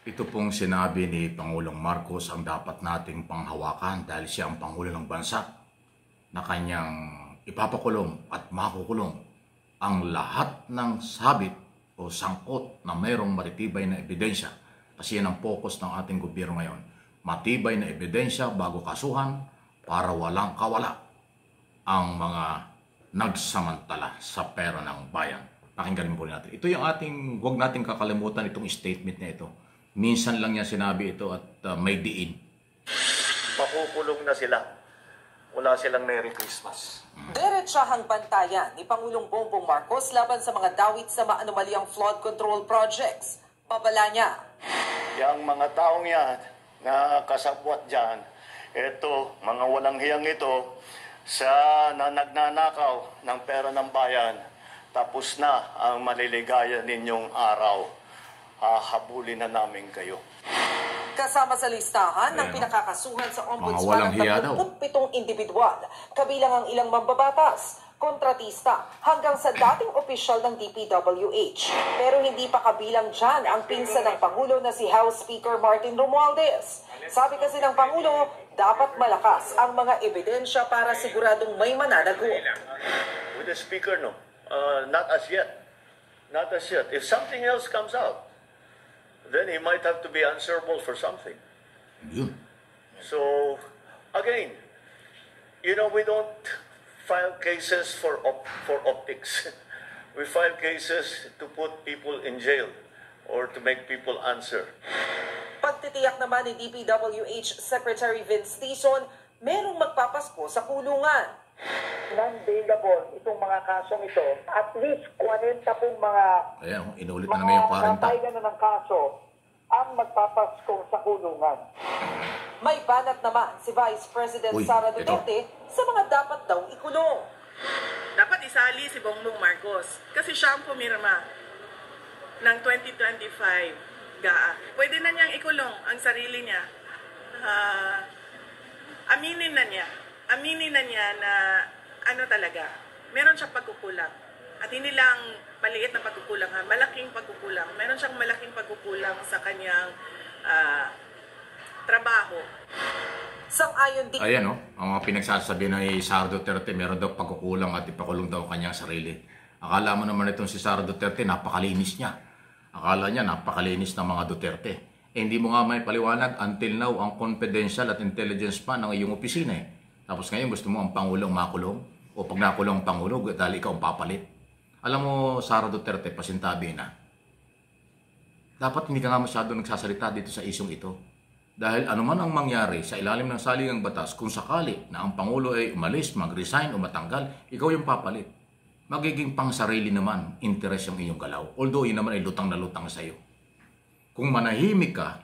Ito pong sinabi ni Pangulong Marcos ang dapat nating panghawakan dahil siya ang Pangulo ng bansa na kanyang ipapakulong at makukulong ang lahat ng sabit o sangkot na mayroong matitibay na ebidensya. Kasi yan ang focus ng ating gobyerno ngayon. Matibay na ebidensya bago kasuhan para walang kawala ang mga nagsamantala sa pera ng bayan. Pakinggan po natin. Ito yung huwag nating kakalimutan itong statement na ito. Minsan lang niya sinabi ito at may diin. Makukulong na sila. Wala silang Merry Christmas. Diretsahang bantayan ni Pangulong Bongbong Marcos laban sa mga dawit sa maanomaliang flood control projects. Babala niya. Yang mga taong yan na kasabwat dyan, ito, mga walang hiyang ito, sa nagnanakaw ng pera ng bayan, tapos na ang maliligaya ninyong araw. Habulin na namin kayo. Kasama sa listahan ng pinakakasuhan sa Ombudsman walang hiya daw. 37 individual, kabilang ang ilang mambabatas, kontratista, hanggang sa dating opisyal ng DPWH. Pero hindi pa kabilang dyan ang pinsan ng Pangulo na si House Speaker Martin Romualdez. Sabi kasi ng Pangulo, dapat malakas ang mga ebidensya para siguradong may mananagot. With the Speaker, no. Not as yet. Not as yet. If something else comes out, then he might have to be answerable for something. Yun. So, again, we don't file cases for optics. We file cases to put people in jail or to make people answer. Pagtitiyak naman ni DPWH Secretary Vince Tison, merong magpapasko sa kulungan. Non-bailable itong mga kasong ito. At least 40 pong mga Ayan, inulit na naman yung 40. napayagan na ng kaso ang magpapaskong sa kulungan. May banat naman si Vice President Sara Duterte sa mga dapat daw ikulong. Dapat isali si Bongbong Marcos kasi siya ang pumirma ng 2025 GAA. Pwede na niyang ikulong ang sarili niya. Aminin na niya na talaga, meron siyang pagkukulang. At hindi lang maliit na pagkukulang, malaking pagkukulang. Meron siyang malaking pagkukulang sa kanyang trabaho. Sang-ayon din. Ayan ang mga pinagsasabi ni Sara Duterte, meron daw pagkukulang at ipakulong daw kanyang sarili. Akala mo naman itong si Sara Duterte, napakalinis niya. Akala niya napakalinis ng mga Duterte. Hindi mo nga may paliwanag until now ang confidential at intelligence pa ng iyong opisina eh. Tapos ngayon gusto mo ang Pangulong makulong? O pag nakulong ang Pangulo, dahil ikaw ang papalit. Alam mo, Sara Duterte, pasintabi na. Dapat hindi ka nga masyado nagsasalita dito sa isyong ito. Dahil anuman ang mangyari sa ilalim ng saligang batas, kung sakali na ang Pangulo ay umalis, mag-resign o matanggal, ikaw yung papalit. Magiging pangsarili naman, interes yung inyong galaw. Although yun naman ay lutang na lutang sa iyo. Kung manahimik ka,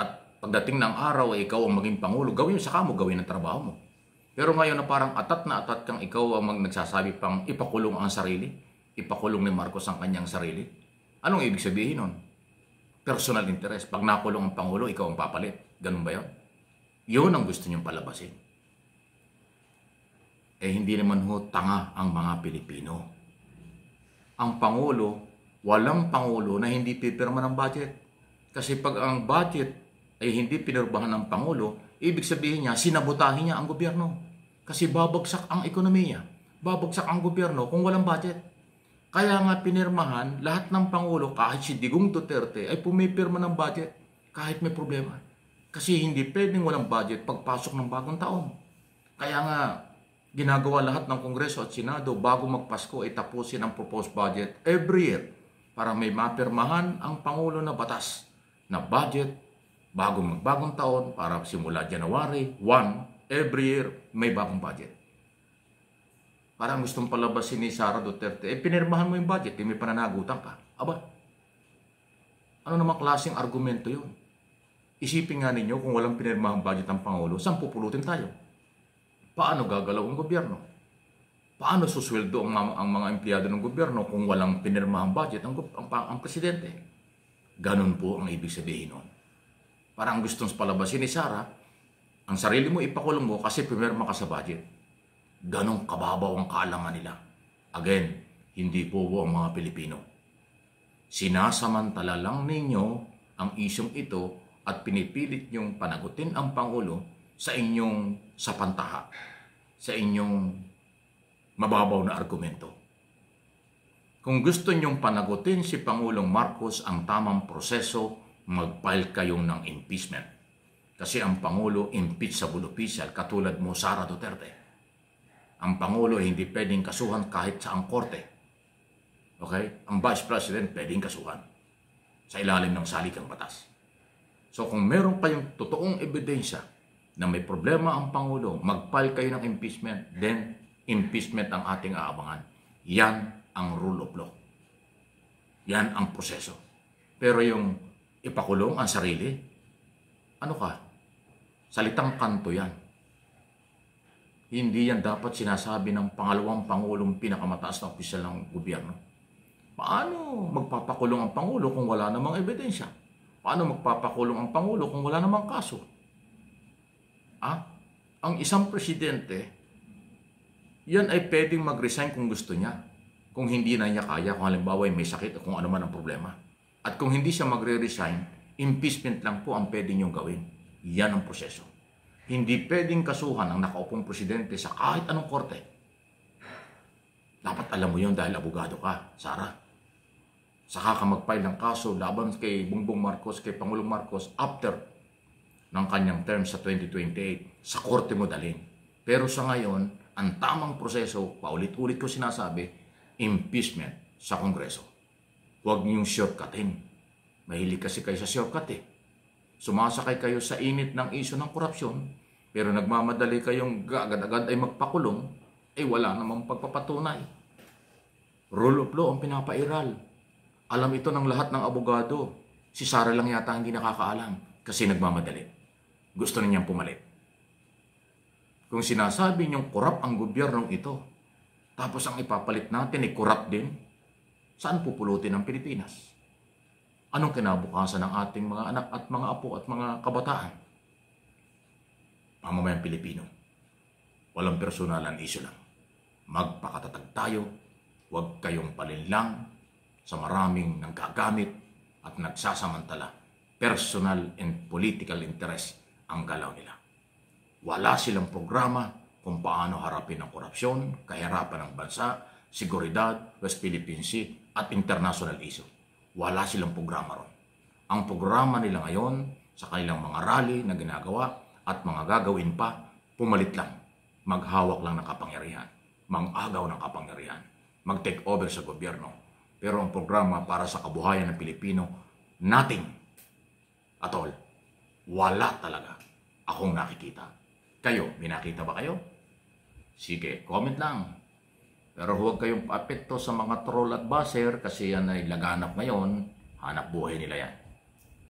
at pagdating ng araw ay ikaw ang maging Pangulo, gawin mo, saka mo gawin ang trabaho mo. Pero ngayon na parang atat na atat kang ikaw ang nagsasabi pang ipakulong ang sarili, ipakulong ni Marcos ang kanyang sarili. Anong ibig sabihin nun? Personal interest. Pag nakulong ang Pangulo, ikaw ang papalit. Ganun ba yun? Yun ang gusto niyong palabasin. Hindi naman tanga ang mga Pilipino. Ang Pangulo, walang Pangulo na hindi pipirma ng budget. Kasi pag ang budget ay hindi pinirmahan ng Pangulo, ibig sabihin niya, sinabotahin niya ang gobyerno. Kasi babagsak ang ekonomiya. Babagsak ang gobyerno kung walang budget. Kaya nga pinirmahan, lahat ng Pangulo, kahit si Digong Duterte, ay pumipirma ng budget kahit may problema. Kasi hindi pwedeng walang budget pagpasok ng bagong taon. Kaya nga, ginagawa lahat ng Kongreso at Senado bago magpasko ay tapusin ang proposed budget every year para may mapirmahan ang Pangulo na batas na budget bago magbagong taon para simula January 1, every year may bagong budget. Parang gustong palabasin ni Sara Duterte, pinirmahan mo yung budget, may pananagutan ka. Aba, ano namang klaseng argumento yun? Isipin nga ninyo kung walang pinirmahang budget ang Pangulo, saan pupulutin tayo? Paano gagalaw ang gobyerno? Paano susweldo ang mga empleyado ng gobyerno kung walang pinirmahang budget ang presidente? Ganun po ang ibig sabihin nun. Parang gustong palabasin ni Sara, ang sarili mo ipakulong mo kasi pumirma ka sa budget. Ganong kababaw ang kaalaman nila. Again, hindi po ang mga Pilipino. Sinasamantala lang ninyo ang isyong ito at pinipilit niyong panagutin ang Pangulo sa inyong sapantaha, sa inyong mababaw na argumento. Kung gusto niyong panagutin si Pangulong Marcos ang tamang proseso, mag-file kayong ng impeachment. Kasi ang Pangulo impeachable official katulad mo, Sara Duterte. Ang Pangulo ay hindi pwedeng kasuhan kahit sa ang korte. Okay? Ang Vice President pwedeng kasuhan sa ilalim ng salikang batas. So kung meron kayong totoong ebidensya na may problema ang Pangulo, mag-file kayo ng impeachment, then impeachment ang ating aabangan. Yan ang rule of law. Yan ang proseso. Pero yung ipakulong ang sarili, ano ka? Salitang kanto yan. Hindi yan dapat sinasabi ng pangalawang Pangulong pinakamataas na opisyal ng gobyerno. Paano magpapakulong ang Pangulo kung wala namang ebidensya? Paano magpapakulong ang Pangulo kung wala namang kaso? Ang isang presidente, yan ay pwedeng mag-resign kung gusto niya. Kung hindi na niya kaya, kung halimbawa may sakit o kung ano man ang problema. At kung hindi siya magre-resign, impeachment lang po ang pwede niyong gawin. Yan ang proseso. Hindi pwedeng kasuhan ang nakaupong presidente sa kahit anong korte. Dapat alam mo yun dahil abogado ka, Sara. Saka ka mag-file ng kaso laban kay Bongbong Marcos, kay Pangulong Marcos after ng kanyang term sa 2028. Sa korte mo dalhin. Pero sa ngayon, ang tamang proseso, paulit-ulit ko sinasabi, impeachment sa Kongreso. Huwag niyong shortcutin. Mahilig kasi kayo sa shortcut eh. Sumasakay kayo sa init ng isyu ng korupsyon, pero nagmamadali kayong agad-agad ay magpakulong, ay wala namang pagpapatunay. Rule of law ang pinapairal. Alam ito ng lahat ng abogado. Si Sara lang yata hindi nakakaalam kasi nagmamadali. Gusto niyang pumalit. Kung sinasabi niyong korap ang gobyernong ito, tapos ang ipapalit natin ay korap din, saan pupulutin ang Pilipinas? Anong kinabukasan ng ating mga anak at mga apo at mga kabataan? Mamamayang Pilipino. Walang personalan, issue lang. Magpakatatag tayo. Huwag kayong palinlang sa maraming nanggagamit at nagsasamantala. Personal and political interest ang galaw nila. Wala silang programa kung paano harapin ang korupsyon, kahirapan ng bansa, seguridad, West Philippine Sea at international issue. Wala silang programa ron. Ang programa nila ngayon sa kanilang mga rally na ginagawa at mga gagawin pa, pumalit lang. Maghawak lang ng kapangyarihan. Mang-agaw ng kapangyarihan. Mag-take over sa gobyerno. Pero ang programa para sa kabuhayan ng Pilipino, nothing at all. Wala talaga akong nakikita. Kayo, may nakita ba kayo? Sige, comment lang. Pero huwag kayong apekto sa mga troll at baser kasi yan ay laganap ngayon. Hanap buhay nila yan.